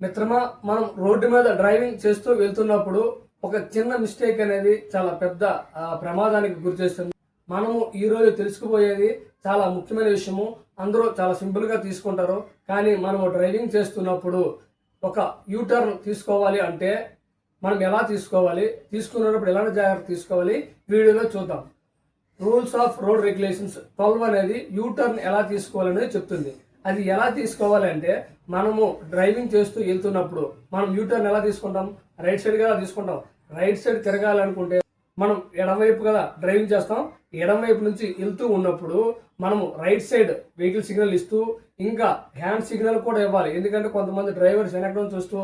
మిత్రమా, మనం రోడ్డు మీద డ్రైవింగ్ చేస్తూ వెళ్తున్నప్పుడు ఒక చిన్న మిస్టేక్ అనేది చాలా పెద్ద ప్రమాదానికి గురి చేస్తుంది. మనము ఈరోజు తెలుసుకుపోయేది చాలా ముఖ్యమైన విషయము. అందరూ చాలా సింపుల్గా తీసుకుంటారు, కానీ మనము డ్రైవింగ్ చేస్తున్నప్పుడు ఒక యూటర్న్ తీసుకోవాలి అంటే మనం ఎలా తీసుకోవాలి, తీసుకున్నప్పుడు ఎలాంటి జాగ్రత్త తీసుకోవాలి వీడియోలో చూద్దాం. రూల్స్ ఆఫ్ రోడ్ రెగ్యులేషన్స్ 12 అనేది యూటర్న్ ఎలా తీసుకోవాలనేది చెప్తుంది. అది ఎలా తీసుకోవాలి అంటే, మనము డ్రైవింగ్ చేస్తూ వెళ్తున్నప్పుడు మనం యూటర్న్ ఎలా తీసుకుంటాం? రైట్ సైడ్ కదా తీసుకుంటాం. రైట్ సైడ్ తిరగాలనుకుంటే మనం ఎడమవైపు కదా డ్రైవింగ్ చేస్తాం. ఎడమవైపు నుంచి వెళ్తూ ఉన్నప్పుడు మనము రైట్ సైడ్ వెహికల్ సిగ్నల్ ఇస్తూ ఇంకా హ్యాండ్ సిగ్నల్ కూడా ఇవ్వాలి. ఎందుకంటే కొంతమంది డ్రైవర్స్ వెనకడం చూస్తూ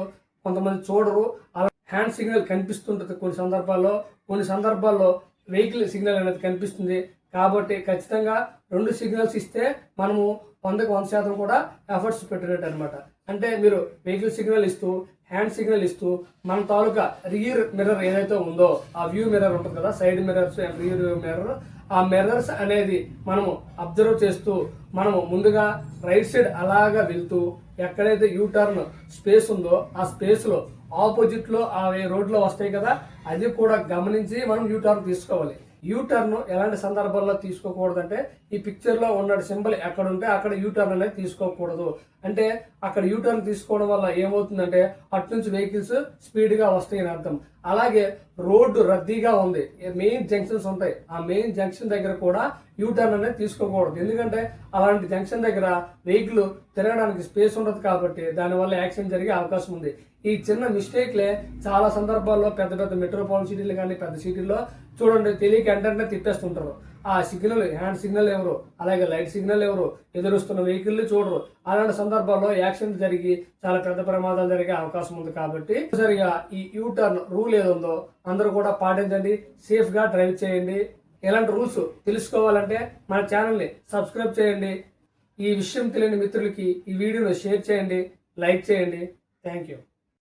కొంతమంది చూడరు. అలా హ్యాండ్ సిగ్నల్ కనిపిస్తుంటుంది కొన్ని సందర్భాల్లో వెహికల్ సిగ్నల్ అనేది కనిపిస్తుంది. కాబట్టి ఖచ్చితంగా 2 సిగ్నల్స్ ఇస్తే మనము 100% కూడా ఎఫర్ట్స్ పెట్టినట్టు అనమాట. అంటే మీరు వెహికల్ సిగ్నల్ ఇస్తూ హ్యాండ్ సిగ్నల్ ఇస్తూ మన తాలూకా రియర్ మిర్రర్ ఏదైతే ఉందో, ఆ వ్యూ మిర్రర్ ఉంటుంది కదా, side mirrors and rear mirror, ఆ మిర్రర్స్ అనేది మనము అబ్జర్వ్ చేస్తూ మనము ముందుగా రైట్ సైడ్ అలాగా వెళ్తూ ఎక్కడైతే యూటర్న్ స్పేస్ ఉందో ఆ స్పేస్ లో ఆపోజిట్ లో ఆ రోడ్లో వస్తాయి కదా, అది కూడా గమనించి మనం యూటర్న్ తీసుకోవాలి. యూటర్న్ ఎలాంటి సందర్భాల్లో తీసుకోకూడదు అంటే, ఈ పిక్చర్ లో ఉన్న సింబల్ ఎక్కడ ఉంటే అక్కడ యూటర్న్ అనేది తీసుకోకూడదు. అంటే అక్కడ యూటర్న్ తీసుకోవడం వల్ల ఏమవుతుందంటే అటు నుంచి వెహికల్స్ స్పీడ్ గా వస్తాయని అర్థం. అలాగే రోడ్డు రద్దీగా ఉంది, మెయిన్ జంక్షన్స్ ఉంటాయి, ఆ మెయిన్ జంక్షన్ దగ్గర కూడా యూటర్న్ అనేది తీసుకోకూడదు. ఎందుకంటే అలాంటి జంక్షన్ దగ్గర వెహికల్ తిరగడానికి స్పేస్ ఉండదు కాబట్టి దానివల్ల యాక్సిడెంట్ జరిగే అవకాశం ఉంది. ఈ చిన్న మిస్టేక్లే చాలా సందర్భాల్లో పెద్ద పెద్ద మెట్రోపాలిటన్ సిటీలు కానీ పెద్ద సిటీల్లో చూడండి తెలియక వెంటనే తిప్పేస్తుంటారు. ఆ సిగ్నల్ హ్యాండ్ సిగ్నల్ ఎవరు, అలాగే లైట్ సిగ్నల్ ఎవరు, ఎదురుస్తున్న వెహికల్ చూడరు. అలాంటి సందర్భాల్లో యాక్సిడెంట్ జరిగి చాలా పెద్ద ప్రమాదాలు జరిగే అవకాశం ఉంది. కాబట్టి సరిగా ఈ యూటర్న్ రూల్ ఏదుందో అందరూ కూడా పాటించండి, సేఫ్ గా డ్రైవ్ చేయండి. ఎలాంటి రూల్స్ తెలుసుకోవాలంటే మన ఛానల్ ని సబ్స్క్రైబ్ చేయండి. ఈ విషయం తెలియని మిత్రులకి ఈ వీడియోను షేర్ చేయండి, లైక్ చేయండి. Thank you.